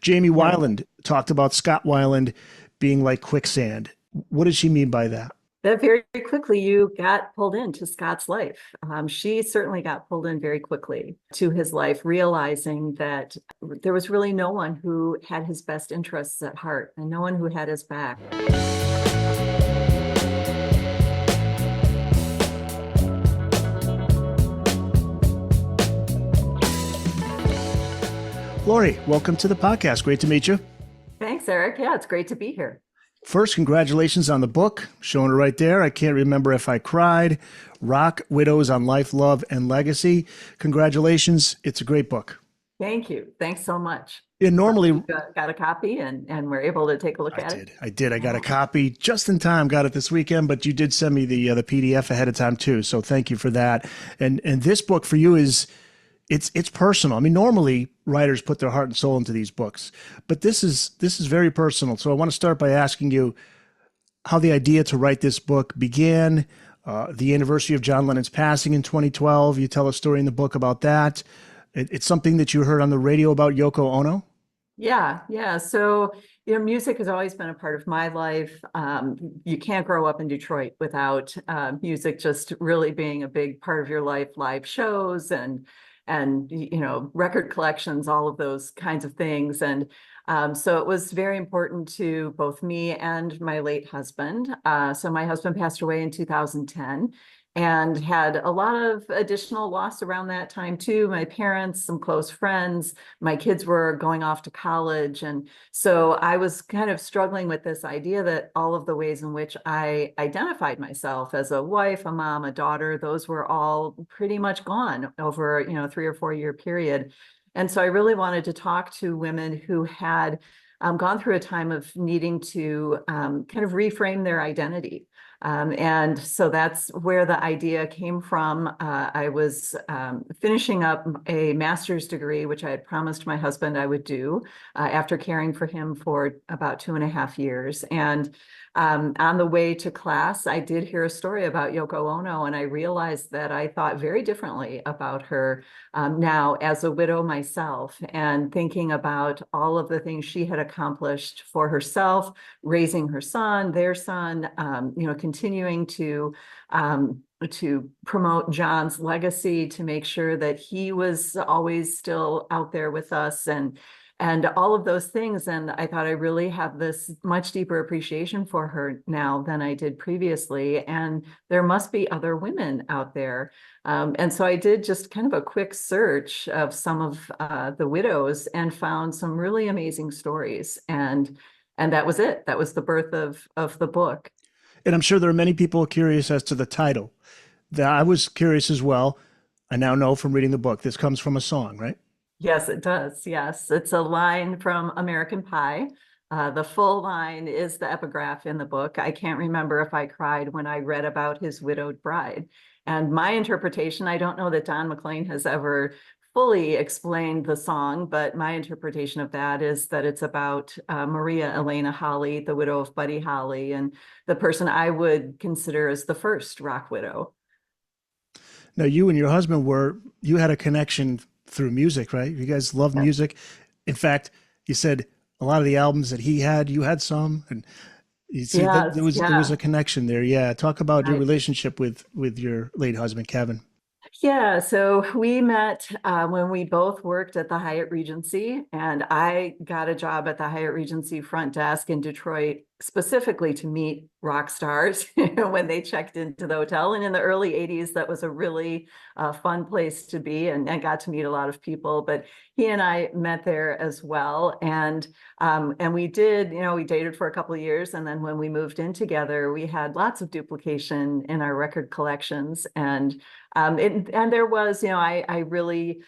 Jamie Yeah. Wyland talked about Scott Wyland being like quicksand. What does she mean by that? That very quickly you got pulled into Scott's life. She certainly got pulled in very quickly to his life, realizing that there was really no one who had his best interests at heart and no one who had his back. Lori, welcome to the podcast. Great to meet you. Thanks, Eric. Yeah, it's great to be here. First, congratulations on the book. Showing it right there. I can't remember if I cried. Rock Widows on Life, Love, and Legacy. Congratulations. It's a great book. Thank you. Thanks so much. And normally, Got a copy and we're able to take a look I at it. did. I did. I got a copy just in time. Got it this weekend, but you did send me the PDF ahead of time too. So thank you for that. And this book for you is it's personal. I mean, normally writers put their heart and soul into these books, but this is very personal. So I want to start by asking you how the idea to write this book began. The anniversary of John Lennon's passing in 2012. You tell a story in the book about that. It's something that you heard on the radio about Yoko Ono. Yeah. So, music has always been a part of my life. You can't grow up in Detroit without music just really being a big part of your life, live shows and record collections, all of those kinds of things. And so it was very important to both me and my late husband. So my husband passed away in 2010 and had a lot of additional loss around that time too. My parents, some close friends, my kids were going off to college. And so I was kind of struggling with this idea that all of the ways in which I identified myself as a wife, a mom, a daughter, those were all pretty much gone over, a 3 or 4 year period. And so I really wanted to talk to women who had gone through a time of needing to kind of reframe their identity. And so that's where the idea came from. I was finishing up a master's degree, which I had promised my husband I would do after caring for him for about 2.5 years. And on the way to class, I did hear a story about Yoko Ono, and I realized that I thought very differently about her now as a widow myself, and thinking about all of the things she had accomplished for herself, raising her son, their son, continuing to promote John's legacy, to make sure that he was always still out there with us, and all of those things. And I thought I really have this much deeper appreciation for her now than I did previously. And there must be other women out there. And so I did just kind of a quick search of some of the widows and found some really amazing stories. And that was it. That was the birth of the book. And I'm sure there are many people curious as to the title. That I was curious as well. I now know from reading the book, this comes from a song, right? Yes, it does. Yes, it's a line from American Pie. The full line is the epigraph in the book. I can't remember if I cried when I read about his widowed bride. And my interpretation, I don't know that Don McLean has ever fully explained the song, but my interpretation of that is that it's about Maria Elena Holly, the widow of Buddy Holly, and the person I would consider as the first rock widow. Now, you and your husband you had a connection through music, right? You guys love Yeah. music. In fact, you said a lot of the albums that he had, you had some, and you see that Yes, there was yeah. a connection there. Yeah, talk about your Right. relationship with your late husband, Kevin. Yeah, so we met when we both worked at the Hyatt Regency, and I got a job at the Hyatt Regency front desk in Detroit specifically to meet rock stars when they checked into the hotel. And in the early 80s, that was a really fun place to be, and I got to meet a lot of people. But he and I met there as well, and we did, we dated for a couple of years, and then when we moved in together, we had lots of duplication in our record collections, and there was, I really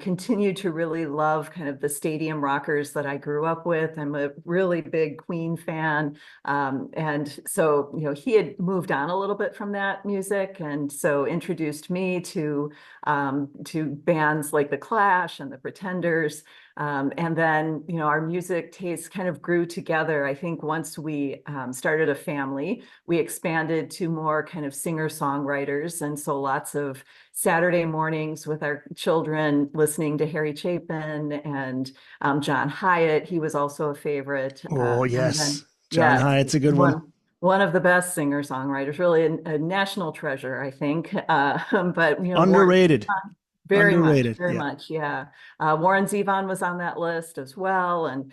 continued to really love kind of the stadium rockers that I grew up with. I'm a really big Queen fan. And so, he had moved on a little bit from that music, and so introduced me to bands like The Clash and The Pretenders. And then, our music tastes kind of grew together. I think once we started a family, we expanded to more kind of singer-songwriters. And so lots of Saturday mornings with our children listening to Harry Chapin and John Hyatt. He was also a favorite. Oh, And then, yes. John yeah, Hyatt's a good one. one of the best singer-songwriters, really a national treasure, I think. But, Warren Underrated. Underrated. very Yeah. much, yeah. Warren Zevon was on that list as well, and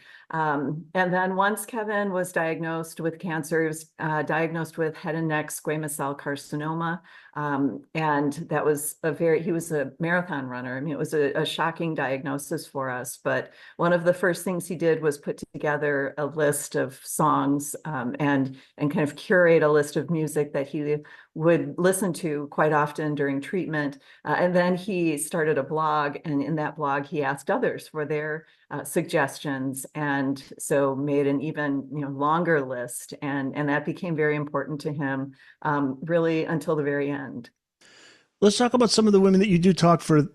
then once Kevin was diagnosed with cancer, he was diagnosed with head and neck squamous cell carcinoma, and that was he was a marathon runner. I mean, it was a shocking diagnosis for us, but one of the first things he did was put together a list of songs, and kind of curate a list of music that he would listen to quite often during treatment. And then he started a blog, and in that blog, he asked others for their suggestions, and so made an even longer list, and that became very important to him, really until the very end. Let's talk about some of the women that you do talk for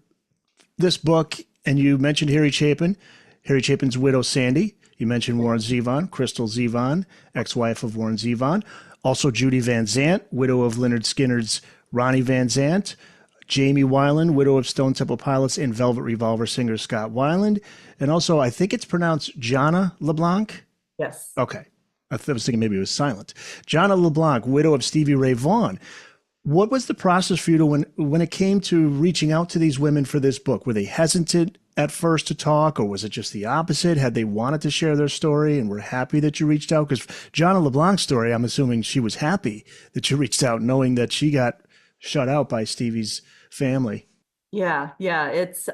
this book. And you mentioned Harry Chapin, Harry Chapin's widow, Sandy. You mentioned Warren Zevon, Crystal Zevon, ex-wife of Warren Zevon. Also Judy VanZant, widow of Lynyrd Skynyrd's Ronnie VanZant. Jamie Wyland, widow of Stone Temple Pilots and Velvet Revolver singer Scott Wyland. And also, I think it's pronounced Janna LeBlanc. Yes. Okay. I was thinking maybe it was silent. Janna LeBlanc, widow of Stevie Ray Vaughan. What was the process for you to when it came to reaching out to these women for this book? Were they hesitant at first to talk, or was it just the opposite? Had they wanted to share their story and were happy that you reached out? Because Janna LeBlanc's story, I'm assuming she was happy that you reached out, knowing that she got shut out by Stevie's family. Yeah, it's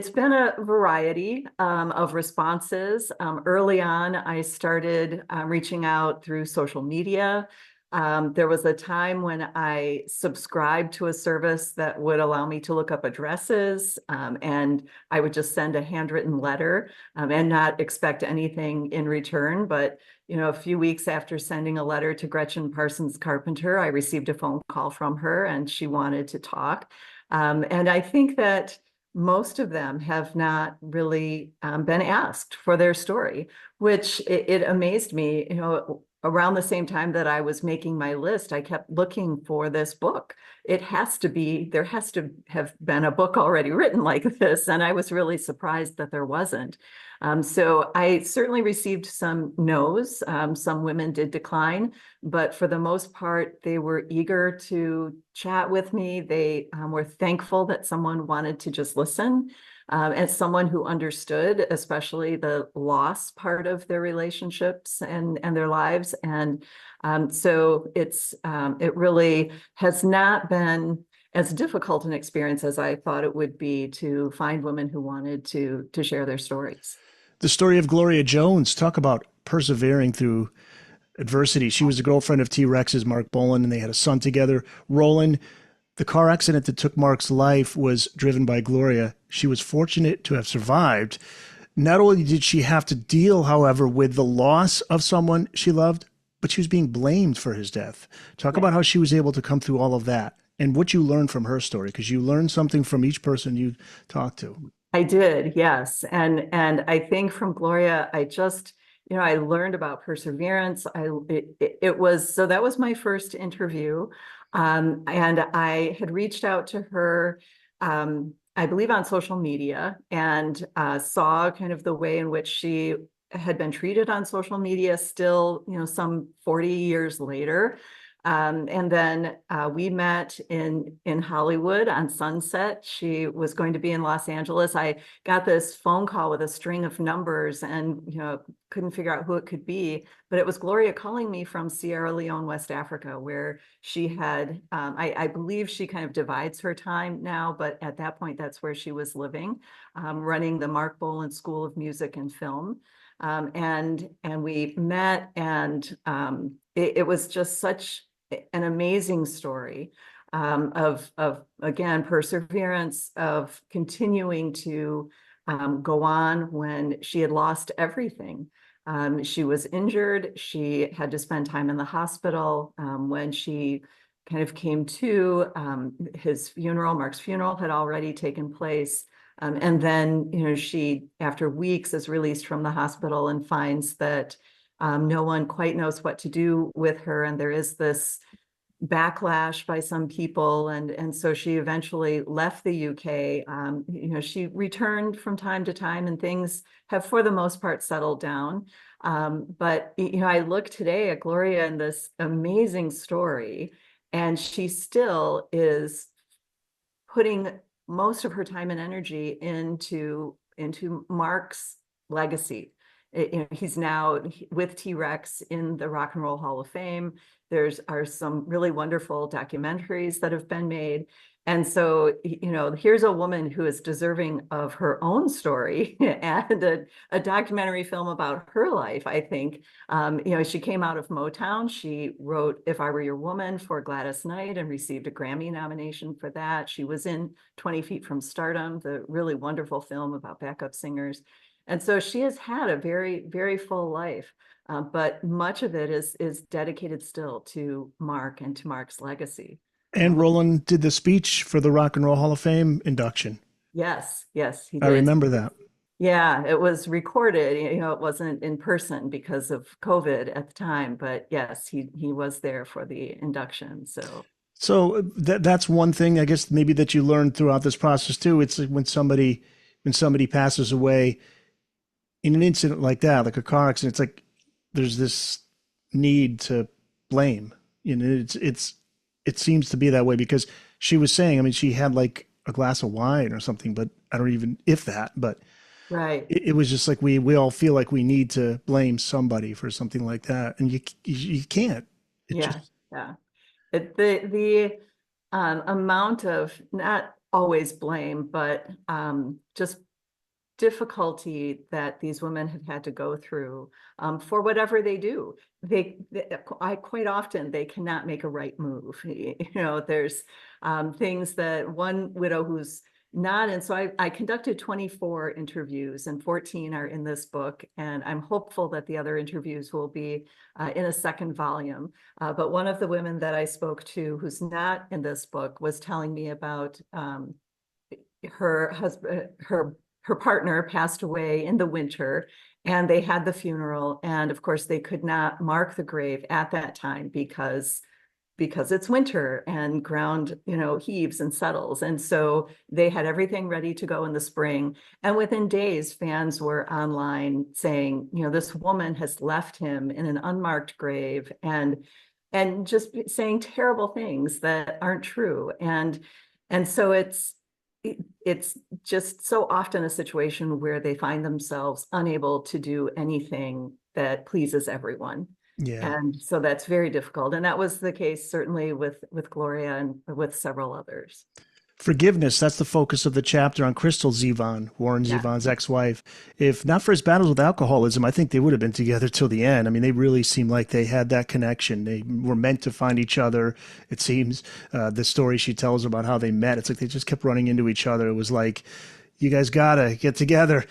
been a variety of responses. Early on, I started reaching out through social media. There was a time when I subscribed to a service that would allow me to look up addresses, and I would just send a handwritten letter, and not expect anything in return. But a few weeks after sending a letter to Gretchen Parsons Carpenter, I received a phone call from her, and she wanted to talk. And I think that most of them have not really been asked for their story, which it amazed me. Around the same time that I was making my list, I kept looking for this book. There has to have been a book already written like this. And I was really surprised that there wasn't. So I certainly received some no's. Some women did decline, but for the most part, they were eager to chat with me. They were thankful that someone wanted to just listen. As someone who understood, especially the loss part of their relationships and their lives. And so it really has not been as difficult an experience as I thought it would be to find women who wanted to share their stories. The story of Gloria Jones, talk about persevering through adversity. She was the girlfriend of T-Rex's Mark Bolan, and they had a son together, Roland. The car accident that took Mark's life was driven by Gloria. She was fortunate to have survived. Not only did she have to deal, however, with the loss of someone she loved, but she was being blamed for his death. Talk about how she was able to come through all of that and what you learned from her story, because you learned something from each person you talked to. I did, yes. And I think from Gloria, I just, I learned about perseverance. That was my first interview. And I had reached out to her, I believe on social media, and saw kind of the way in which she had been treated on social media still, some 40 years later. And then we met in Hollywood on Sunset. She was going to be in Los Angeles. I got this phone call with a string of numbers and, couldn't figure out who it could be, but it was Gloria calling me from Sierra Leone, West Africa, where she had, I believe she kind of divides her time now, but at that point, that's where she was living, running the Mark Bolan School of Music and Film. And we met, and it was just such an amazing story of again, perseverance, of continuing to go on when she had lost everything. She was injured. She had to spend time in the hospital. When she kind of came to, Mark's funeral had already taken place. And then, she, after weeks, is released from the hospital and finds that no one quite knows what to do with her. And there is this backlash by some people. And so she eventually left the UK. She returned from time to time and things have, for the most part, settled down. But, I look today at Gloria and this amazing story, and she still is putting most of her time and energy into Mark's legacy. He's now with T-Rex in the Rock and Roll Hall of Fame. There's some really wonderful documentaries that have been made. And so, here's a woman who is deserving of her own story and a documentary film about her life, I think. She came out of Motown. She wrote If I Were Your Woman for Gladys Knight and received a Grammy nomination for that. She was in 20 Feet from Stardom, the really wonderful film about backup singers. And so she has had a very, very full life, but much of it is dedicated still to Mark and to Mark's legacy. And Roland did the speech for the Rock and Roll Hall of Fame induction. Yes, he I did. remember that. Yeah, it was recorded. It wasn't in person because of COVID at the time, but yes, he was there for the induction. So that's one thing, I guess, maybe that you learned throughout this process too. It's like when somebody passes away in an incident like that, like a car accident, it's like there's this need to blame. It seems to be that way because she was saying, I mean, she had like a glass of wine or something, but I don't even, if that, but right. it was just like we all feel like we need to blame somebody for something like that, and you can't. Yeah. The amount of, not always blame, but just difficulty that these women have had to go through for whatever they do. I quite often, they cannot make a right move. There's things that one widow who's not, and so I conducted 24 interviews and 14 are in this book, and I'm hopeful that the other interviews will be in a second volume. But one of the women that I spoke to who's not in this book was telling me about her husband, her partner passed away in the winter, and they had the funeral. And of course, they could not mark the grave at that time because it's winter and ground, heaves and settles. And so they had everything ready to go in the spring. And within days, fans were online saying, this woman has left him in an unmarked grave, and just saying terrible things that aren't true. And so it's just so often a situation where they find themselves unable to do anything that pleases everyone. Yeah. And so that's very difficult. And that was the case certainly with Gloria and with several others. Forgiveness, that's the focus of the chapter on Crystal Zevon, Warren Yeah. Zevon's ex-wife. If not for his battles with alcoholism, I think they would have been together till the end. I mean, they really seemed like they had that connection. They were meant to find each other. It seems the story she tells about how they met, it's like they just kept running into each other. It was like, you guys gotta get together.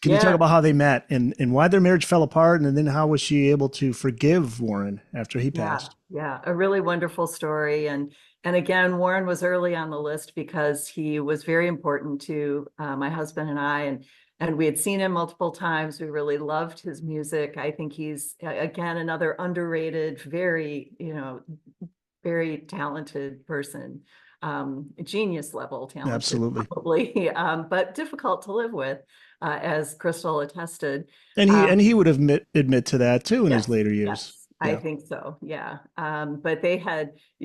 Can you talk about how they met and why their marriage fell apart? And then how was she able to forgive Warren after he passed? Yeah, a really wonderful story. And again, Warren was early on the list because he was very important to my husband and I, and we had seen him multiple times. We really loved his music. I think he's, again, another underrated, very, very talented person, genius level talented, Absolutely. probably, but difficult to live with, as Crystal attested. And he would admit to that too in his Yes, later years. yes. I think so. Yeah. But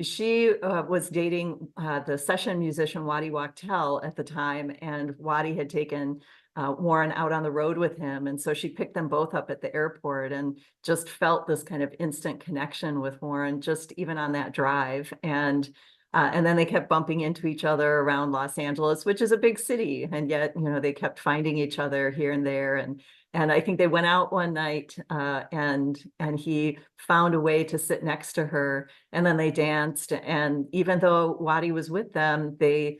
she was dating the session musician Waddy Wachtel at the time, and Waddy had taken Warren out on the road with him. And so she picked them both up at the airport and just felt this kind of instant connection with Warren, just even on that drive. And then they kept bumping into each other around Los Angeles, which is a big city. And yet, they kept finding each other here and there. And I think they went out one night and he found a way to sit next to her, and then they danced. And even though Waddy was with them, they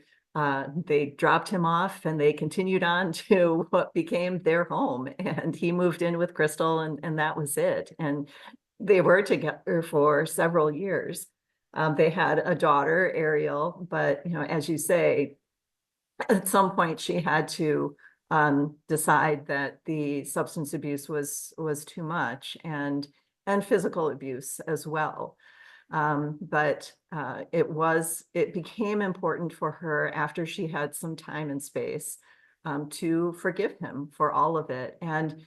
dropped him off and they continued on to what became their home. And he moved in with Crystal, and that was it. And they were together for several years. They had a daughter, Ariel, but as you say, at some point she had to decide that the substance abuse was too much, and physical abuse as well. But it became important for her after she had some time and space to forgive him for all of it. And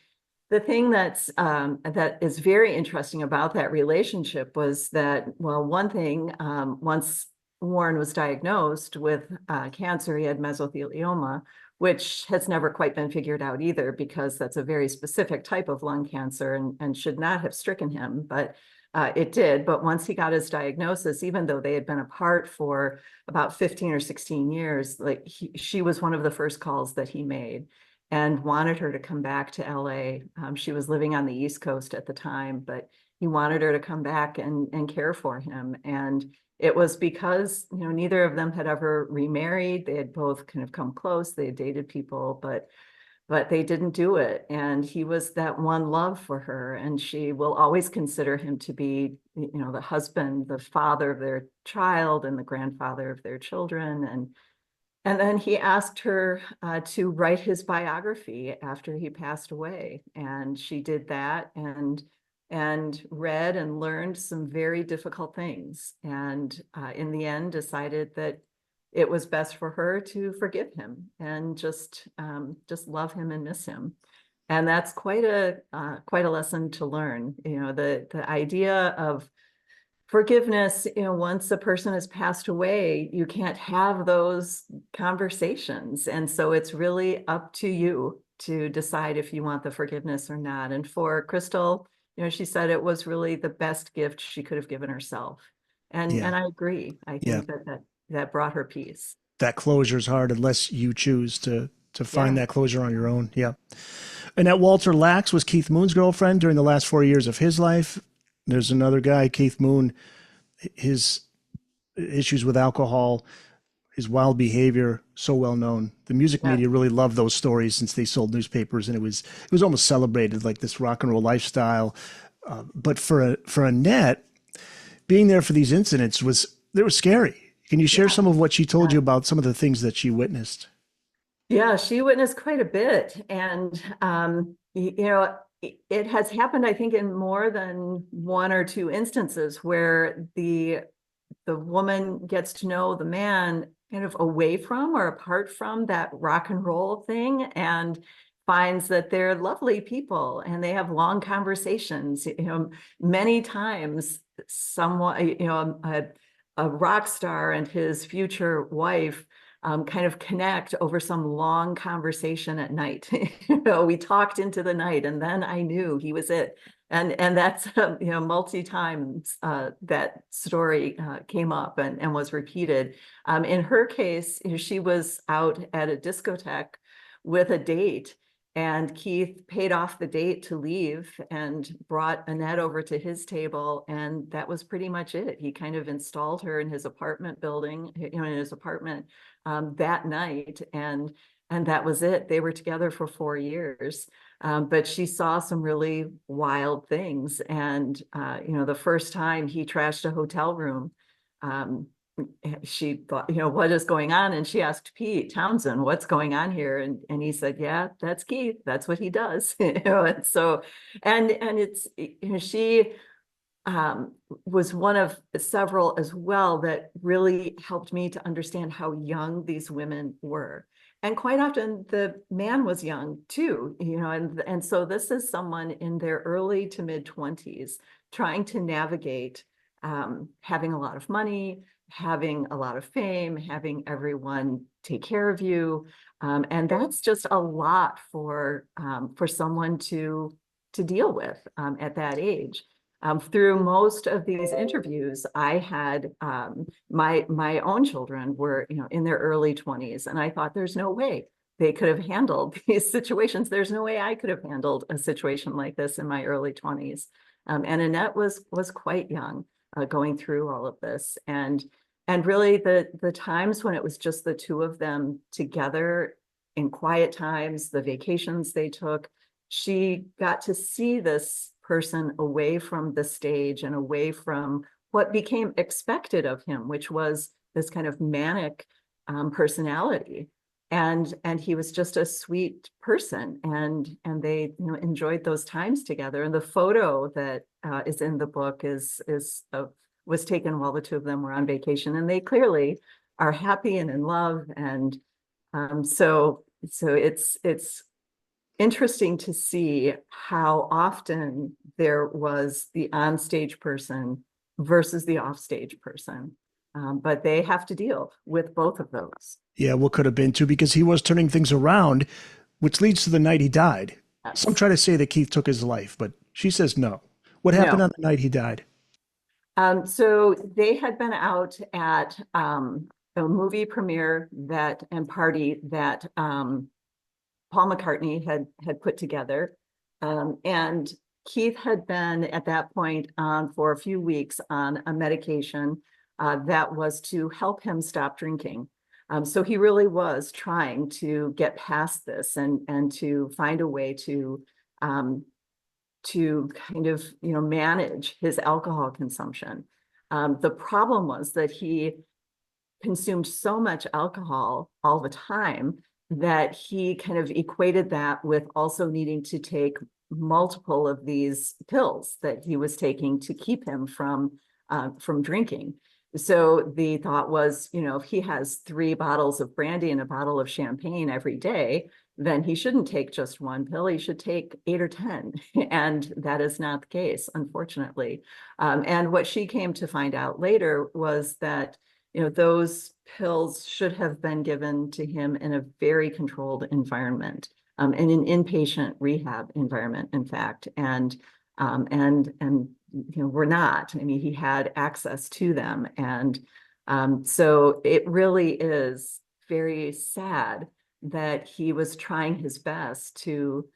the thing that is very interesting about that relationship was that, well, one thing, once Warren was diagnosed with cancer, he had mesothelioma, which has never quite been figured out either, because that's a very specific type of lung cancer and should not have stricken him, but it did. But once he got his diagnosis, even though they had been apart for about 15 or 16 years, like she was one of the first calls that he made and wanted her to come back to LA. She was living on the East Coast at the time, but he wanted her to come back and care for him. And it was because, neither of them had ever remarried. They had both kind of come close. They had dated people, but they didn't do it. And he was that one love for her. And she will always consider him to be, the husband, the father of their child, and the grandfather of their children. And then he asked her to write his biography after he passed away. And she did that and read and learned some very difficult things. And in the end, decided that it was best for her to forgive him and just love him and miss him. And that's quite a lesson to learn. The idea of forgiveness, once a person has passed away, you can't have those conversations. And so it's really up to you to decide if you want the forgiveness or not. And for Crystal, she said it was really the best gift she could have given herself. And I agree. I think that brought her peace. That closure is hard unless you choose to find that closure on your own. Yeah. Annette Walter-Lax was Keith Moon's girlfriend during the last 4 years of his life. There's another guy, Keith Moon, his issues with alcohol, his wild behavior, so well known. The music media really loved those stories since they sold newspapers, and it was almost celebrated like this rock and roll lifestyle. But for Annette, being there for these incidents was scary. Can you share some of what she told you about some of the things that she witnessed? Yeah, she witnessed quite a bit. And, it has happened, I think, in more than one or two instances where the woman gets to know the man kind of away from or apart from that rock and roll thing, and finds that they're lovely people and they have long conversations. Many times someone, a rock star and his future wife kind of connect over some long conversation at night. We talked into the night, and then I knew he was it. And that's multi times that story came up and was repeated. In her case, she was out at a discotheque with a date, and Keith paid off the date to leave and brought Annette over to his table. And that was pretty much it. He kind of installed her in his apartment building, in his apartment that night. And that was it. They were together for 4 years. But she saw some really wild things. And, the first time he trashed a hotel room, she thought, what is going on? And she asked Pete Townsend, what's going on here? And he said, yeah, that's Keith. That's what he does. And so, and it's, she was one of several as well that really helped me to understand how young these women were. And quite often the man was young too, and so this is someone in their early to mid 20s trying to navigate having a lot of money, having a lot of fame, having everyone take care of you. And that's just a lot for someone to deal with at that age. Through most of these interviews, I had my own children were, in their early 20s, and I thought there's no way they could have handled these situations. There's no way I could have handled a situation like this in my early 20s. And Annette was quite young going through all of this, and really the times when it was just the two of them together in quiet times, the vacations they took, she got to see this person away from the stage and away from what became expected of him, which was this kind of manic personality. and he was just a sweet person, and they enjoyed those times together. And the photo that is in the book was taken while the two of them were on vacation, and they clearly are happy and in love. And so it's interesting to see how often there was the onstage person versus the offstage person. But they have to deal with both of those. Yeah, what could have been too, because he was turning things around, which leads to the night he died. Some Yes. try to say that Keith took his life, but she says no. What happened No. on the night he died? So they had been out at a movie premiere and party that Paul McCartney had put together. And Keith had been at that point on for a few weeks on a medication that was to help him stop drinking. So he really was trying to get past this and to find a way to kind of manage his alcohol consumption. The problem was that he consumed so much alcohol all the time that he kind of equated that with also needing to take multiple of these pills that he was taking to keep him from drinking. So the thought was, if he has 3 bottles of brandy and a bottle of champagne every day, then he shouldn't take just one pill. He should take 8 or 10. And that is not the case, unfortunately. And what she came to find out later was that those pills should have been given to him in a very controlled environment, in an inpatient rehab environment, in fact. And we're not. I mean, he had access to them. And so it really is very sad that he was trying his best to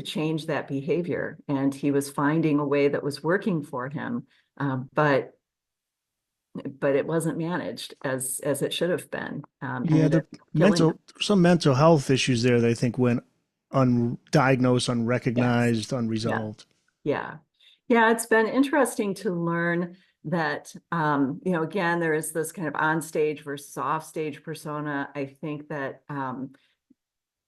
change that behavior. And he was finding a way that was working for him. But it wasn't managed as it should have been. Yeah, Ended up killing him. some mental health issues there that I think went undiagnosed, Yes. unrecognized, Yeah. unresolved. Yeah. Yeah. It's been interesting to learn that, again, there is this kind of on-stage versus off-stage persona. I think that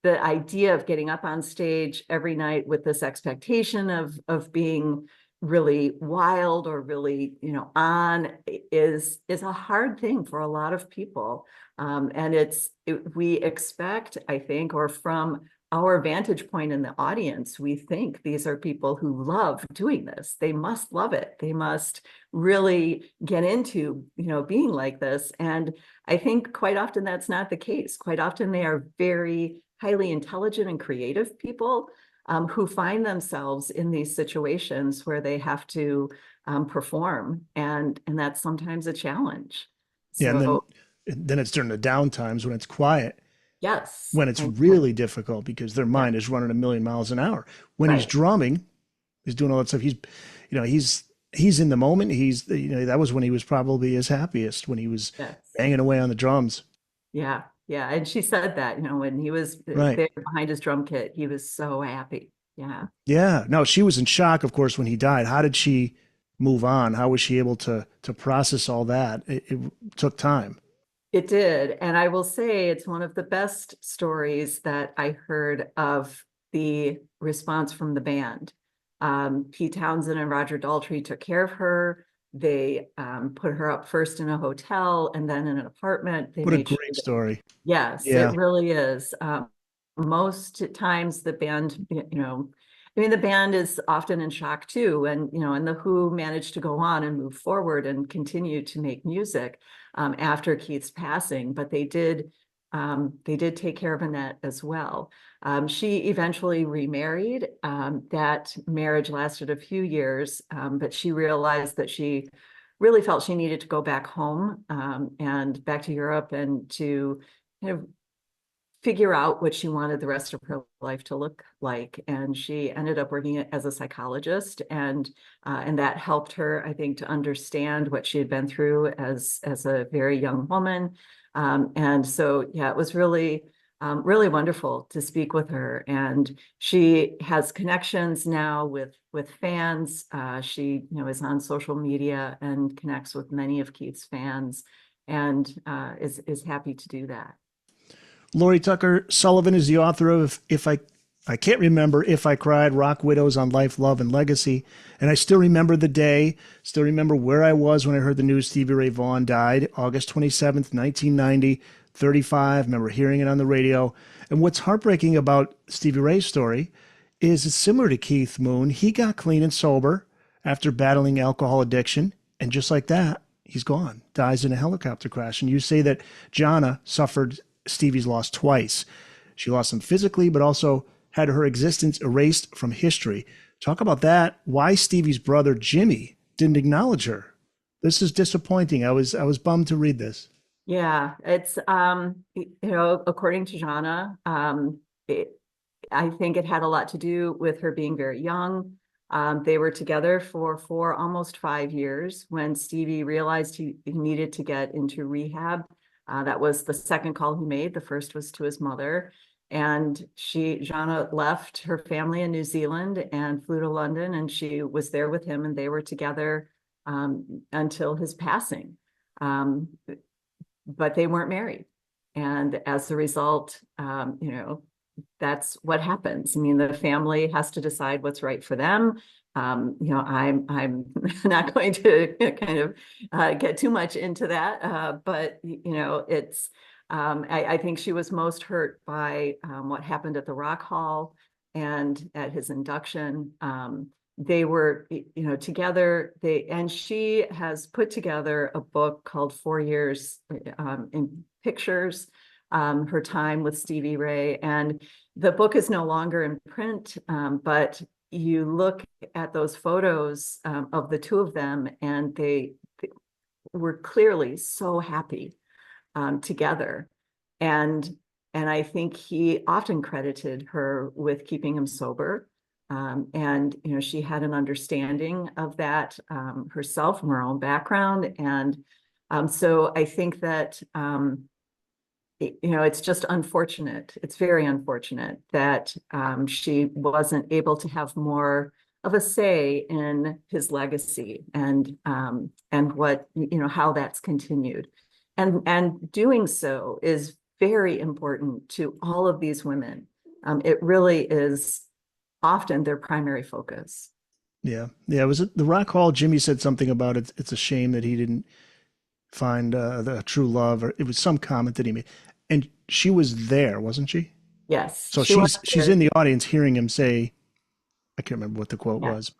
the idea of getting up on stage every night with this expectation of being really wild or really on is a hard thing for a lot of people, and we expect, I think, or from our vantage point in the audience, we think these are people who love doing this. They must love it. They must really get into being like this. And I think quite often that's not the case. Quite often they are very highly intelligent and creative people who find themselves in these situations where they have to perform, and that's sometimes a challenge. Yeah, and So then it's during the down times when it's quiet, yes, when it's really difficult because their yeah, mind is running a million miles an hour. When he's right, drumming, he's doing all that stuff. He's in the moment. That was when he was probably his happiest, when he was yes, banging away on the drums. yeah, yeah. And she said that when he was Right. there behind his drum kit, he was so happy. Yeah. Yeah. No, she was in shock, of course, when he died. How did she move on? How was she able to process all that? It took time. It did. And I will say it's one of the best stories that I heard of the response from the band. Pete Townsend and Roger Daltrey took care of her. They put her up first in a hotel and then in an apartment. They What a made sure great that, story. yes, it Yeah. really is. Most times the band, I mean, the band is often in shock too. And the Who managed to go on and move forward and continue to make music after Keith's passing, but they did take care of Annette as well. She eventually remarried. That marriage lasted a few years, but she realized that she really felt she needed to go back home and back to Europe and to kind of figure out what she wanted the rest of her life to look like. And she ended up working as a psychologist, and that helped her, I think, to understand what she had been through as a very young woman. And so, yeah, it was really, really wonderful to speak with her. And she has connections now with fans. She, is on social media and connects with many of Keith's fans, and is happy to do that. Lori Tucker-Sullivan is the author of I can't remember If I Cried, Rock Widows on Life, Love, and Legacy. And I still remember the day, still remember where I was when I heard the news Stevie Ray Vaughan died, August 27th, 1990, 35. I remember hearing it on the radio. And what's heartbreaking about Stevie Ray's story is it's similar to Keith Moon. He got clean and sober after battling alcohol addiction. And just like that, he's gone, dies in a helicopter crash. And you say that Janna suffered Stevie's loss twice. She lost him physically, but also had her existence erased from history. Talk about that. Why Stevie's brother Jimmy didn't acknowledge her. This is disappointing. I was bummed to read this. Yeah, it's according to Janna, I think it had a lot to do with her being very young. They were together for almost 5 years when Stevie realized he needed to get into rehab. That was the second call he made. The first was to his mother. And Janna left her family in New Zealand and flew to London, and she was there with him, and they were together until his passing. But they weren't married. And as a result, that's what happens. I mean, the family has to decide what's right for them. I'm not going to kind of get too much into that, but it's. I think she was most hurt by what happened at the Rock Hall and at his induction. They were, together. And she has put together a book called 4 Years in Pictures, her time with Stevie Ray. And the book is no longer in print, but you look at those photos of the two of them, and they were clearly so happy together. And I think he often credited her with keeping him sober. And she had an understanding of that herself from her own background. And so I think that it's just unfortunate. It's very unfortunate that she wasn't able to have more of a say in his legacy and what, how that's continued. And doing so is very important to all of these women. It really is often their primary focus. Yeah. It was the Rock Hall. Jimmy said something about it. It's a shame that he didn't find the true love, or it was some comment that he made. And she was there, wasn't she? Yes. So she's in the audience hearing him say, I can't remember what the quote was.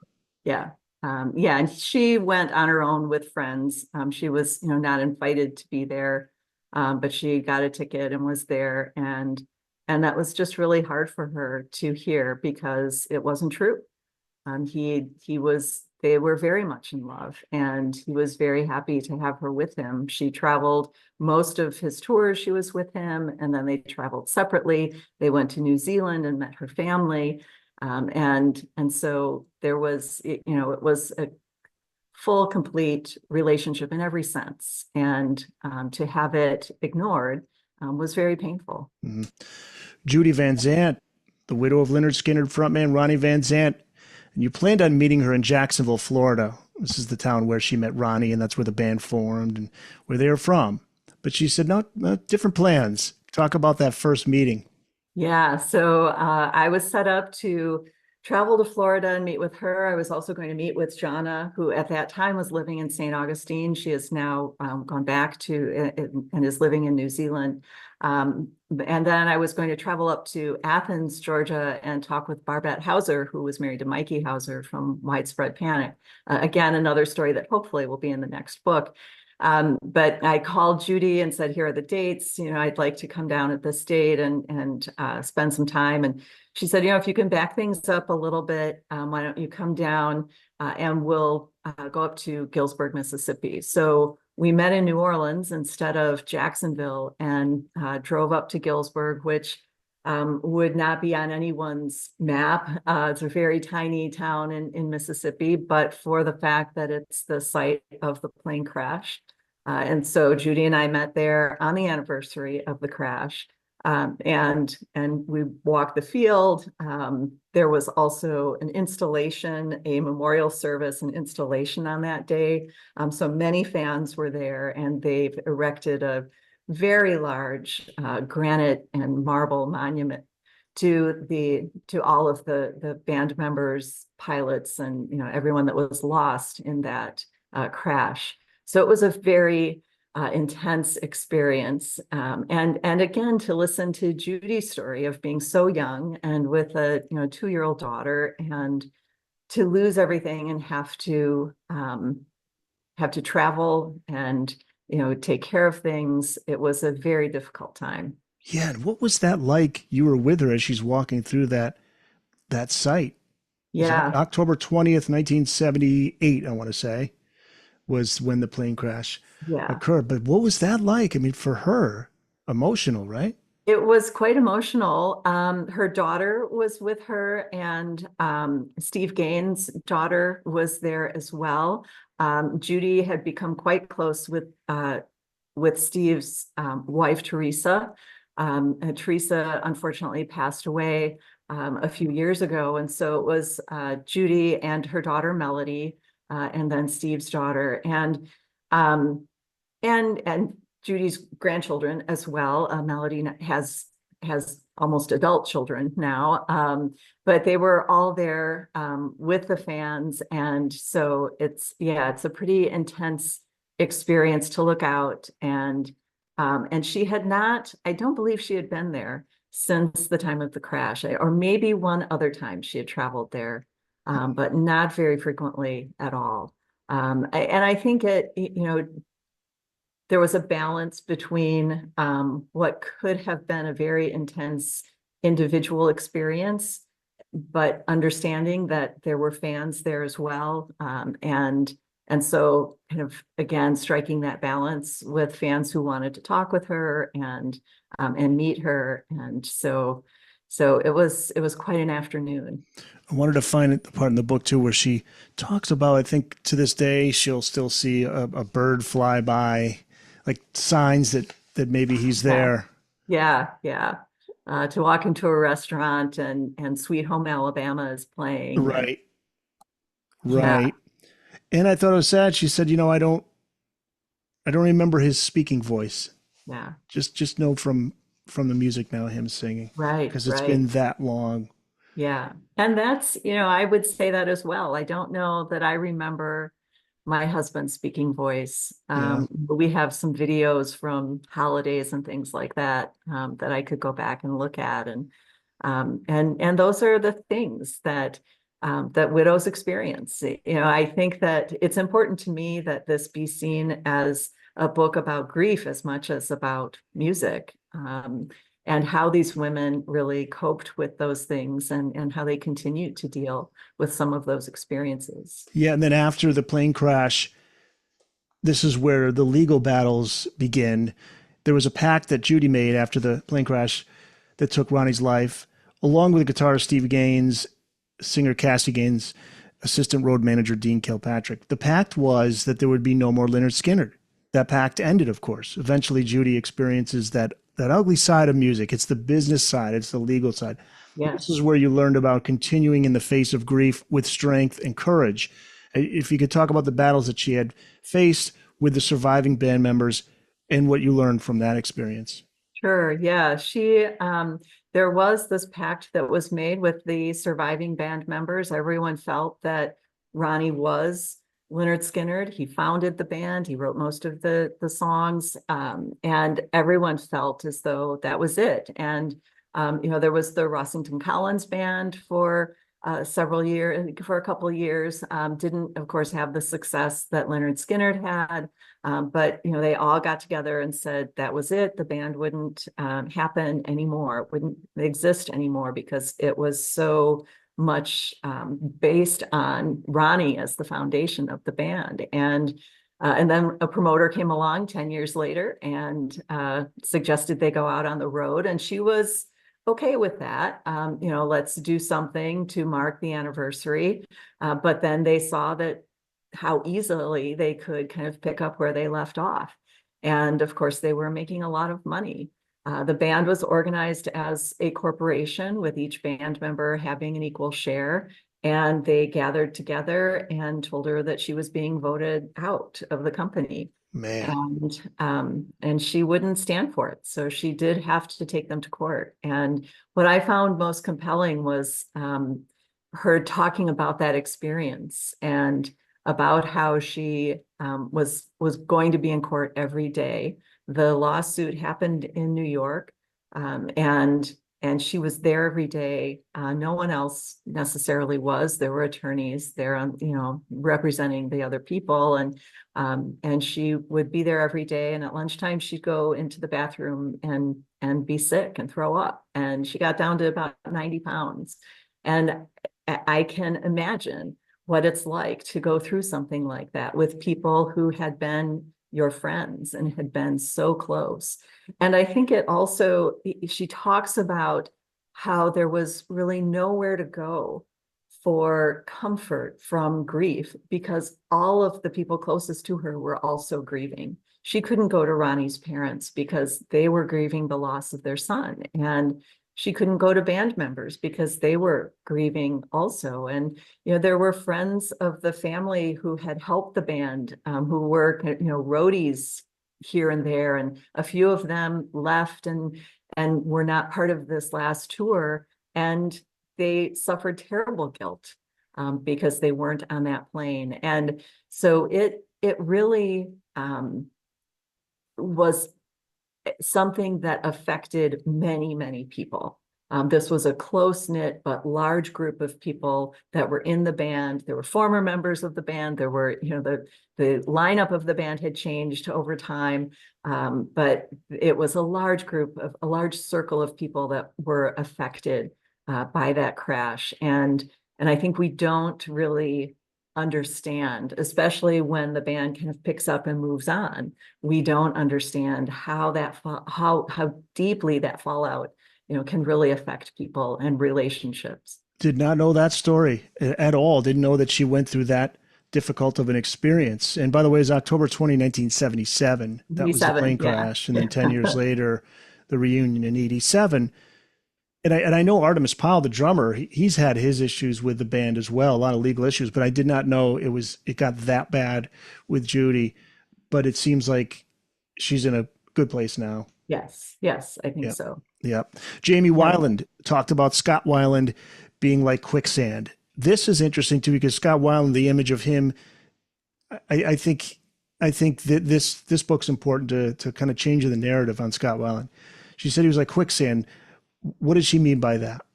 Yeah. And she went on her own with friends. She was, not invited to be there, but she got a ticket and was there. And that was just really hard for her to hear because it wasn't true. They were very much in love, and he was very happy to have her with him. She traveled most of his tours. She was with him, and then they traveled separately. They went to New Zealand and met her family. And so there was, it was a full, complete relationship in every sense. And to have it ignored was very painful. Mm-hmm. Judy VanZant, the widow of Lynyrd Skynyrd frontman Ronnie VanZant, and you planned on meeting her in Jacksonville, Florida. This is the town where she met Ronnie, and that's where the band formed and where they were from. But she said, no, different plans. Talk about that first meeting. Yeah, so I was set up to travel to Florida and meet with her. I was also going to meet with Janna, who at that time was living in St. Augustine. She has now gone back to and is living in New Zealand. And then I was going to travel up to Athens, Georgia, and talk with Barbette Hauser, who was married to Mikey Hauser from Widespread Panic. Again, another story that hopefully will be in the next book. But I called Judy and said, here are the dates, I'd like to come down at this date and spend some time. And she said, if you can back things up a little bit, why don't you come down and we'll go up to Galesburg, Mississippi. So we met in New Orleans instead of Jacksonville, and drove up to Galesburg, which would not be on anyone's map. It's a very tiny town in Mississippi, but for the fact that it's the site of the plane crash. And so Judy and I met there on the anniversary of the crash. And we walked the field. There was also an installation, a memorial service, an installation on that day. So many fans were there, and they've erected a very large granite and marble monument to all of the band members, pilots, and everyone that was lost in that crash. So it was a very intense experience. And again, to listen to Judy's story of being so young and with a 2-year-old daughter, and to lose everything and have to travel and take care of things. It was a very difficult time. Yeah, and what was that like? You were with her as she's walking through that site. It was Yeah. October 20th, 1978, I want to say, was when the plane crash Yeah. occurred. But what was that like? I mean, for her, emotional, right? It was quite emotional. Her daughter was with her, and Steve Gaines' daughter was there as well. Judy had become quite close with Steve's wife, Teresa. Teresa unfortunately passed away a few years ago, and so it was Judy and her daughter Melody, and then Steve's daughter, um, and Judy's grandchildren as well. Melody has almost adult children now, but they were all there with the fans, and so it's a pretty intense experience to look out. And she had not, I don't believe she had been there since the time of the crash, or maybe one other time she had traveled there, but not very frequently at all. And I think there was a balance between what could have been a very intense individual experience, but understanding that there were fans there as well. And so kind of, again, striking that balance with fans who wanted to talk with her and meet her. And so it was quite an afternoon. I wanted to find the part in the book too where she talks about, I think to this day, she'll still see a bird fly by, like signs that maybe he's there. Yeah. To walk into a restaurant and Sweet Home Alabama is playing. Right. Yeah. Right. And I thought it was sad. She said, I don't remember his speaking voice. Yeah. Just know from the music now, him singing, Right. because it's Right. been that long. Yeah. And that's, I would say that as well. I don't know that I remember my husband's speaking voice. Yeah. But we have some videos from holidays and things like that, that I could go back and look at. And those are the things that widows experience. I think that it's important to me that this be seen as a book about grief as much as about music. And how these women really coped with those things, and how they continue to deal with some of those experiences. Yeah. And then after the plane crash, this is where the legal battles begin. There was a pact that Judy made after the plane crash that took Ronnie's life, along with the guitarist Stevie Gaines, singer Cassie Gaines, assistant road manager Dean Kilpatrick. The pact was that there would be no more Lynyrd Skynyrd. That pact ended, of course. Eventually, Judy experiences that ugly side of music. It's the business side. It's the legal side. Yeah. This is where you learned about continuing in the face of grief with strength and courage. If you could talk about the battles that she had faced with the surviving band members and what you learned from that experience. Sure. Yeah. There was this pact that was made with the surviving band members. Everyone felt that Ronnie was Lynyrd Skynyrd. He founded the band. He wrote most of the songs, and everyone felt as though that was it. And there was the Rossington Collins band for several years, for a couple of years. Didn't, of course, have the success that Lynyrd Skynyrd had, but they all got together and said that was it. The band wouldn't happen anymore, wouldn't exist anymore, because it was so much based on Ronnie as the foundation of the band. And then a promoter came along 10 years later and suggested they go out on the road, and she was okay with that. Let's do something to mark the anniversary. But then they saw that how easily they could kind of pick up where they left off. And of course, they were making a lot of money. The band was organized as a corporation, with each band member having an equal share. And they gathered together and told her that she was being voted out of the company. Man. And she wouldn't stand for it. So she did have to take them to court. And what I found most compelling was her talking about that experience and about how she was going to be in court every day. The lawsuit happened in New York, and she was there every day. No one else necessarily was. There were attorneys there, representing the other people, and she would be there every day. And at lunchtime, she'd go into the bathroom and be sick and throw up. And she got down to about 90 pounds. And I can imagine what it's like to go through something like that with people who had been your friends and had been so close. And I think it also, she talks about how there was really nowhere to go for comfort from grief because all of the people closest to her were also grieving. She couldn't go to Ronnie's parents because they were grieving the loss of their son. And she couldn't go to band members because they were grieving also. And, there were friends of the family who had helped the band, who were, roadies here and there. And a few of them left and were not part of this last tour. And they suffered terrible guilt because they weren't on that plane. And so it really was something that affected many, many people. This was a close-knit but large group of people that were in the band. There were former members of the band. There were, the lineup of the band had changed over time, but it was a large group of a large circle of people that were affected by that crash. And I think we don't really understand, especially when the band kind of picks up and moves on. We don't understand how deeply that fallout, can really affect people and relationships. Did not know that story at all. Didn't know that she went through that difficult of an experience. And by the way, it's October 20, 1977. That was the plane crash. And then 10 years later, the reunion in 87. And I know Artemis Pyle, the drummer, he's had his issues with the band as well, a lot of legal issues, but I did not know it got that bad with Judy. But it seems like she's in a good place now. Yes, I think so. Yeah. Jamie Wyland talked about Scott Wyland being like quicksand. This is interesting too, because Scott Wyland, the image of him, I think that this book's important to kind of change the narrative on Scott Wyland. She said he was like quicksand. What did she mean by that?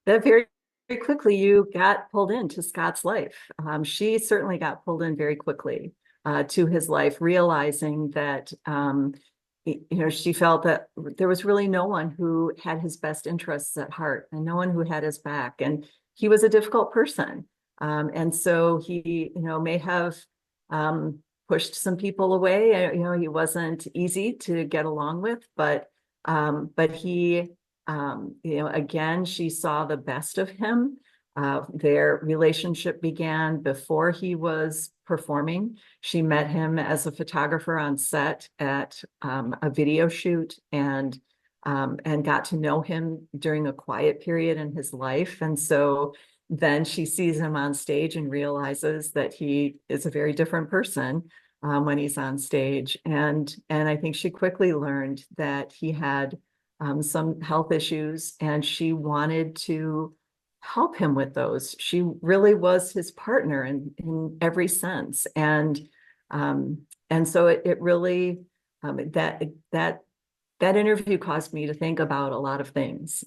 That very, very quickly you got pulled into Scott's life. She certainly got pulled in very quickly to his life, realizing that she felt that there was really no one who had his best interests at heart and no one who had his back. And he was a difficult person. And so he, may have pushed some people away. He wasn't easy to get along with, but he, again, she saw the best of him. Their relationship began before he was performing. She met him as a photographer on set at a video shoot and got to know him during a quiet period in his life. And so then she sees him on stage and realizes that he is a very different person when he's on stage. And I think she quickly learned that he had some health issues, and she wanted to help him with those. She really was his partner in every sense. And so it really, that interview caused me to think about a lot of things.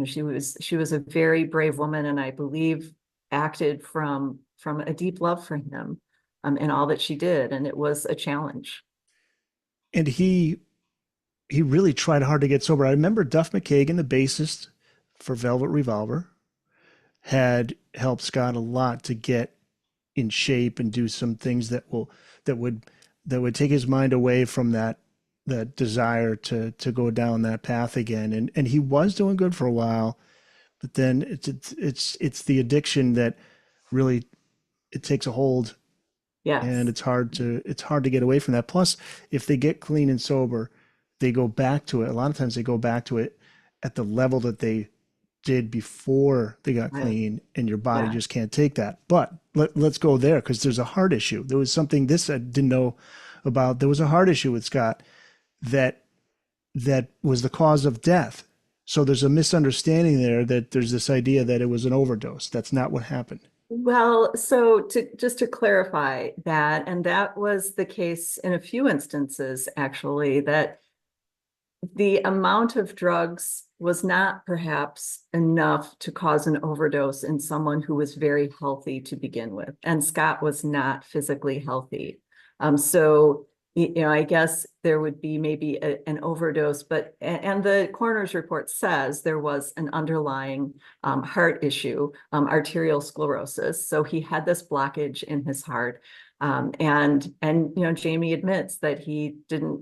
She was a very brave woman, and I believe acted from a deep love for him in all that she did. And it was a challenge. And he really tried hard to get sober. I remember Duff McKagan, the bassist for Velvet Revolver, had helped Scott a lot to get in shape and do some things that would take his mind away from that desire to go down that path again. And he was doing good for a while, but then it's the addiction that really it takes a hold. Yes. And it's hard to get away from that. Plus, if they get clean and sober, they go back to it. A lot of times they go back to it at the level that they did before they got clean, and your body just can't take that. But let's go there, because there's a heart issue. There was something, this I didn't know about there was a heart issue with Scott that was the cause of death. So there's a misunderstanding there that there's this idea that it was an overdose. That's not what happened. Well, so just to clarify that, and that was the case in a few instances, actually, that the amount of drugs was not perhaps enough to cause an overdose in someone who was very healthy to begin with. And Scott was not physically healthy. So, I guess there would be maybe an overdose, and the coroner's report says there was an underlying heart issue, arterial sclerosis. So he had this blockage in his heart. And Jamie admits that he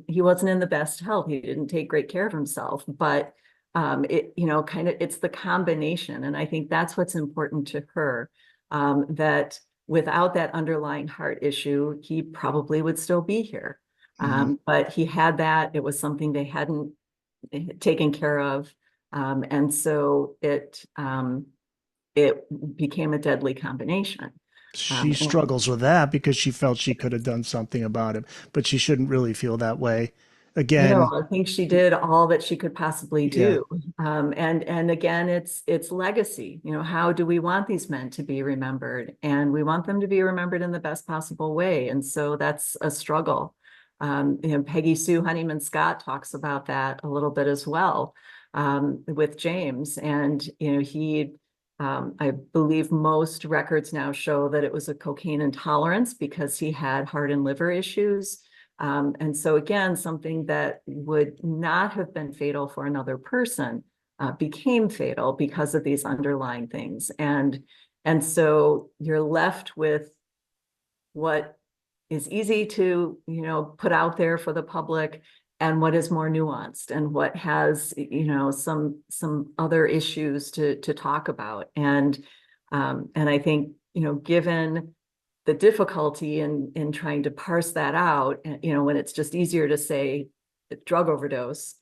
wasn't in the best health. He didn't take great care of himself, but it's the combination. And I think that's what's important to her, that without that underlying heart issue, he probably would still be here. But he had that. It was something they hadn't taken care of. And so it became a deadly combination. She struggles with that because she felt she could have done something about it, but she shouldn't really feel that way. Again, No, I think she did all that she could possibly yeah. do. And again, it's legacy. How do we want these men to be remembered? And we want them to be remembered in the best possible way. And so that's a struggle. Peggy Sue Honeyman Scott talks about that a little bit as well, with James. And I believe most records now show that it was a cocaine intolerance because he had heart and liver issues. And so again, something that would not have been fatal for another person became fatal because of these underlying things. And so you're left with what is easy to, put out there for the public, and what is more nuanced and what has, some other issues to talk about. And I think, given the difficulty in trying to parse that out, when it's just easier to say drug overdose,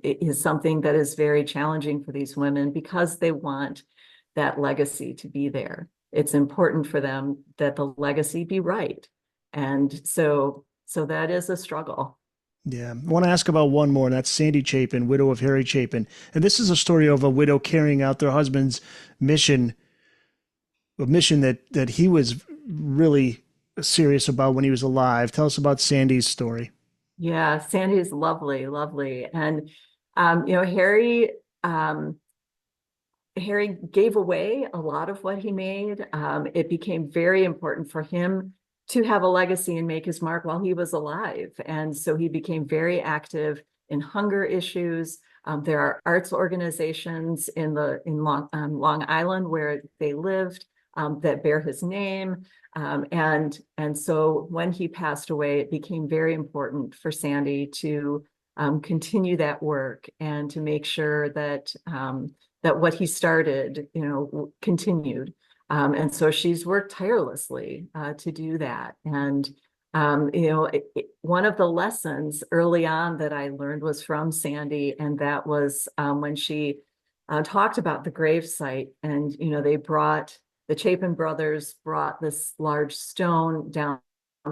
it is something that is very challenging for these women because they want that legacy to be there. It's important for them that the legacy be right. And so that is a struggle. Yeah. I want to ask about one more, and that's Sandy Chapin, widow of Harry Chapin. And this is a story of a widow carrying out their husband's mission, a mission that he was really serious about when he was alive. Tell us about Sandy's story. Yeah, Sandy's lovely, lovely. And Harry gave away a lot of what he made. It became very important for him to have a legacy and make his mark while he was alive. And so he became very active in hunger issues. There are arts organizations in Long Island where they lived that bear his name. And so when he passed away, it became very important for Sandy to continue that work and to make sure that that what he started, continued. And so she's worked tirelessly to do that. And, one of the lessons early on that I learned was from Sandy, and that was when she talked about the grave site. And, the Chapin brothers brought this large stone down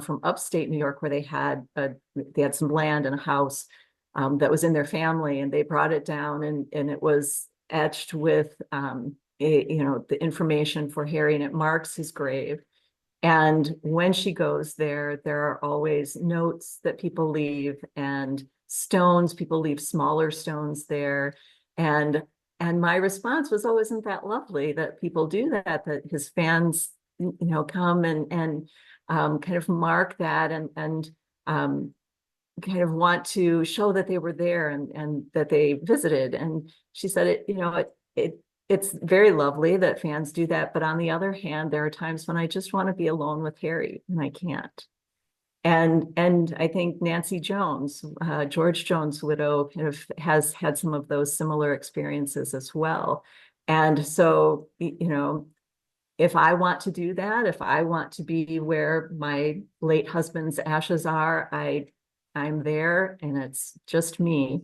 from upstate New York, where they had some land and a house that was in their family, and they brought it down, and it was etched with the information for Harry, and it marks his grave. And when she goes there, there are always notes that people leave and stones. People leave smaller stones there. And my response was, oh, isn't that lovely that people do that his fans, come and kind of mark that and kind of want to show that they were there and that they visited. And she said, it's very lovely that fans do that. But on the other hand, there are times when I just want to be alone with Harry and I can't. And I think Nancy Jones, George Jones' widow, kind of has had some of those similar experiences as well. And so, if I want to do that, if I want to be where my late husband's ashes are, I'm there, and it's just me.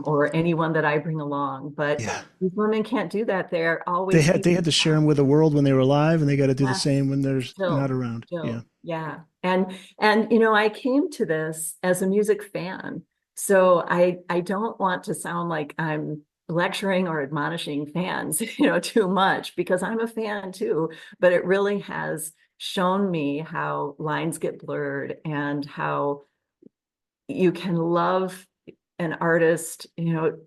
or anyone that I bring along. But Yeah. these women can't do that. They're always They had to share them with the world when they were alive, and they got to do the yes, same when they're not still, around. Yeah. yeah. And you know, I came to this as a music fan. So I don't want to sound like I'm lecturing or admonishing fans, you know, too much, because I'm a fan too, but it really has shown me how lines get blurred and how you can love an artist, you know,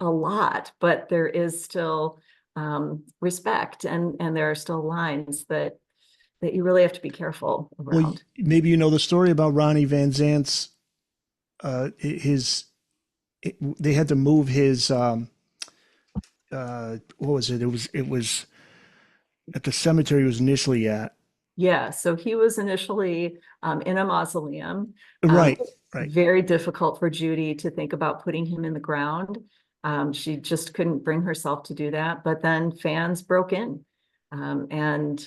a lot, but there is still respect, and there are still lines that you really have to be careful Well, around. maybe you know the story about Ronnie VanZant's his they had to move his what was it? It was at the cemetery he was initially at. Yeah, so he was initially in a mausoleum. Right, right. Very difficult for Judy to think about putting him in the ground. She just couldn't bring herself to do that. But then fans broke in, um, and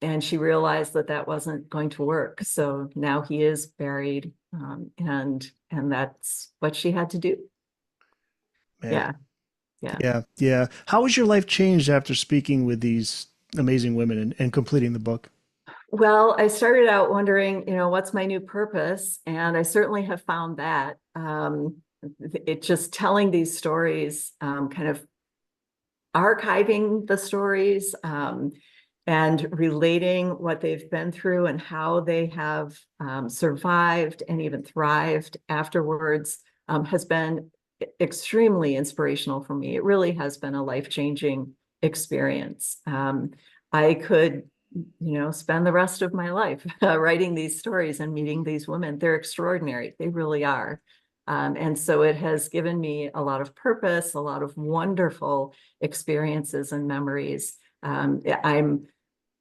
and she realized that that wasn't going to work. So now he is buried, and that's what she had to do. Man. Yeah, yeah. Yeah, yeah. How has your life changed after speaking with these amazing women and completing the book? Well, I started out wondering, you know, what's my new purpose? And I certainly have found that. It just telling these stories, kind of archiving the stories, and relating what they've been through and how they have survived and even thrived afterwards, has been extremely inspirational for me. It really has been a life-changing experience. I could, you know, spend the rest of my life writing these stories and meeting these women. They're extraordinary. They really are. And so it has given me a lot of purpose, a lot of wonderful experiences and memories. I'm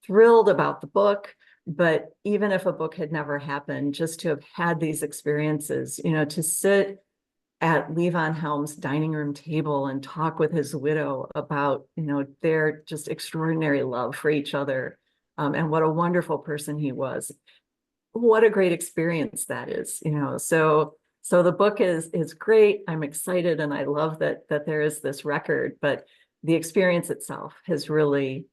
thrilled about the book, but even if a book had never happened, just to have had these experiences, you know, to sit at Levon Helm's dining room table and talk with his widow about, you know, their just extraordinary love for each other, and what a wonderful person he was. What a great experience that is, you know. So the book is great. I'm excited, and I love that there is this record, but the experience itself has really,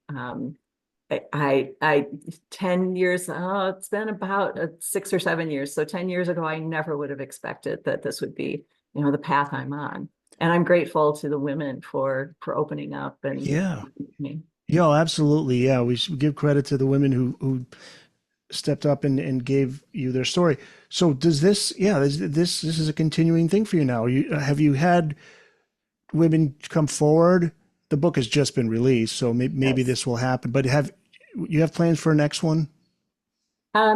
I 10 years, oh, it's been about 6 or 7 years. So 10 years ago, I never would have expected that this would be, you know, the path I'm on. And I'm grateful to the women for opening up and Yeah. me. Yeah, absolutely. Yeah, we should give credit to the women who stepped up and gave you their story. So does this, yeah, this is a continuing thing for you now. Have you had women come forward? The book has just been released, so maybe Yes. this will happen. But have you have plans for a next one?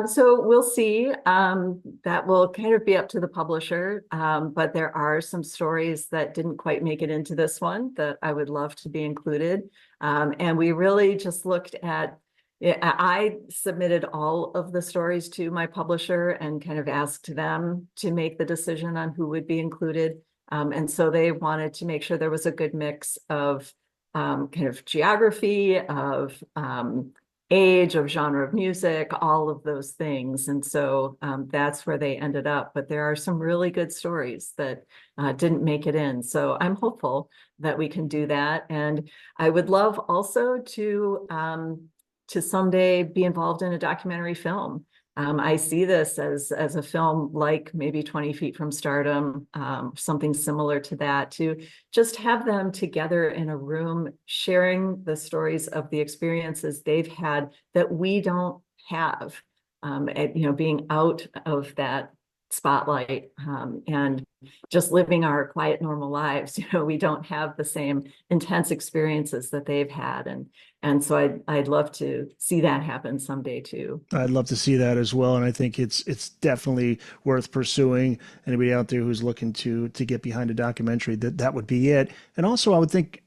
So we'll see. That will kind of be up to the publisher. But there are some stories that didn't quite make it into this one that I would love to be included. And we really just looked at, yeah, I submitted all of the stories to my publisher and kind of asked them to make the decision on who would be included. And so they wanted to make sure there was a good mix of kind of geography, of age, of genre of music, all of those things. And so that's where they ended up. But there are some really good stories that didn't make it in. So I'm hopeful that we can do that. And I would love also to someday be involved in a documentary film. I see this as a film like maybe 20 Feet from Stardom, something similar to that, to just have them together in a room sharing the stories of the experiences they've had that we don't have, and, you know, being out of that spotlight, and just living our quiet, normal lives. You know, we don't have the same intense experiences that they've had. And so I'd love to see that happen someday too. I'd love to see that as well, and I think it's definitely worth pursuing. Anybody out there who's looking to get behind a documentary, that would be it. And also, I would think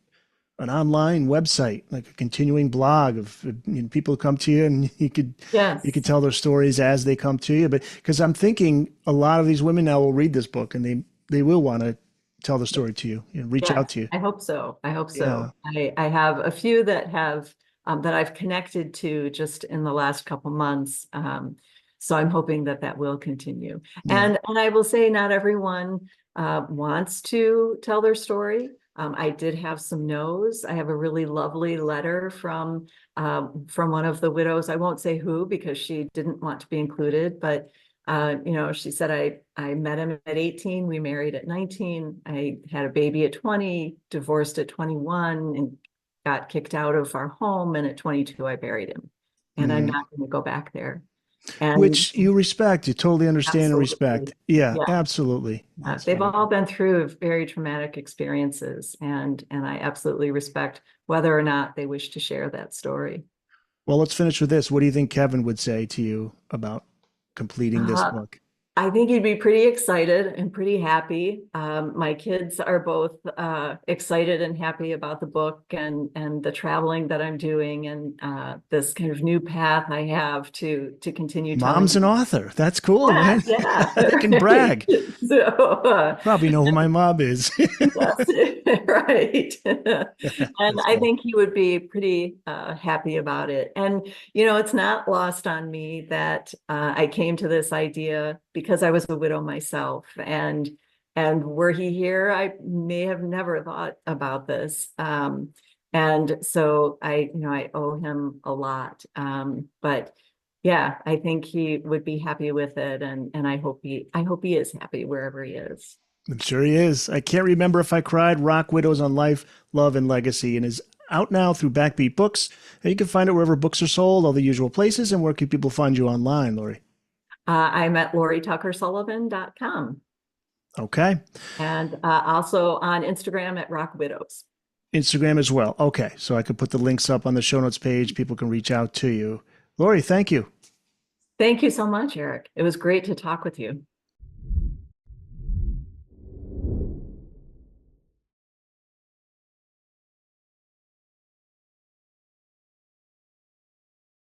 an online website, like a continuing blog of, you know, people come to you and you could Yes. tell their stories as they come to you. But because I'm thinking a lot of these women now will read this book and they will want to tell the story to you, you know, reach Yeah, out to you. I hope so. I hope Yeah. so. I have a few that have that I've connected to just in the last couple months. So I'm hoping that that will continue. Yeah. And I will say not everyone wants to tell their story. I did have some no's. I have a really lovely letter from one of the widows. I won't say who because she didn't want to be included, but she said, I met him at 18, we married at 19, I had a baby at 20, divorced at 21, and got kicked out of our home. And at 22, I buried him. And I'm not going to go back there. And which you respect, you totally understand and absolutely. respect. Yeah, Yeah. absolutely. They've all been through very traumatic experiences, and I absolutely respect whether or not they wish to share that story. Well, let's finish with this. What do you think Kevin would say to you about completing this book? I think you'd be pretty excited and pretty happy. My kids are both excited and happy about the book and the traveling that I'm doing and this kind of new path I have to continue telling. Mom's an author. That's cool, Yeah, right? yeah. I can brag. So Probably know who my mom is. right. And I think he would be pretty happy about it. And, it's not lost on me that I came to this idea because I was a widow myself. And were he here, I may have never thought about this. And so I owe him a lot. But yeah, I think he would be happy with it. And I hope he is happy wherever he is. I'm sure he is. I Can't Remember If I Cried, Rock Widows on Life, Love, and Legacy, and is out now through Backbeat Books. And you can find it wherever books are sold, all the usual places. And where can people find you online, Lori? I'm at LoriTucker-Sullivan.com. Okay. And also on Instagram at Rock Widows. Instagram as well. Okay. So I could put the links up on the show notes page. People can reach out to you. Lori, thank you. Thank you so much, Eric. It was great to talk with you.